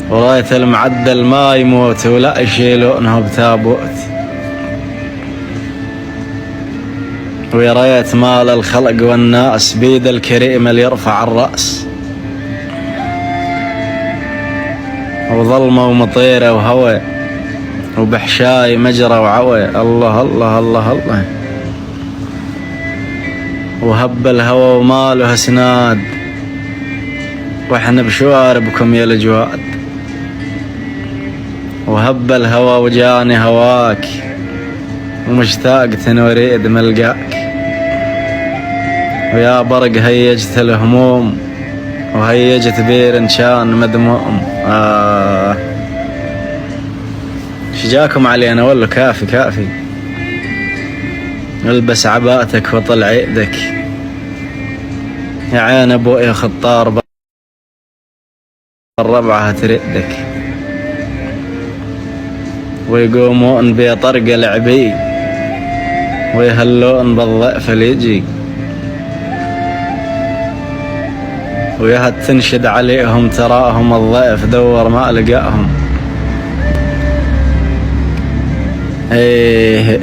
ورايت المعدل ما يموت ولا يشيلونه بتابوت، ويا ريت مال الخلق والناس بيد الكريم اللي يرفع الرأس، وظلمة ومطيرة وهوى وبحشاي مجرى وعوى. الله الله الله الله. وهب الهوى وما له اسناد، واحنا بشواربكم يا الجواد. وهب الهوى وجاني هواك، ومشتاق وريد ملقاك. ويا برق هيجت الهموم، وهيجت بير كان مدموم. شجاكم علينا ولا كافي كافي. البس عباتك وطلع ايدك، يا عين ابوي خطار بالربعة تردك. ويقومون بطرق العبي، ويهلون بالضيف اللي يجي. ويا تنشد عليهم تراهم الضيف دور ما لقاهم. ايه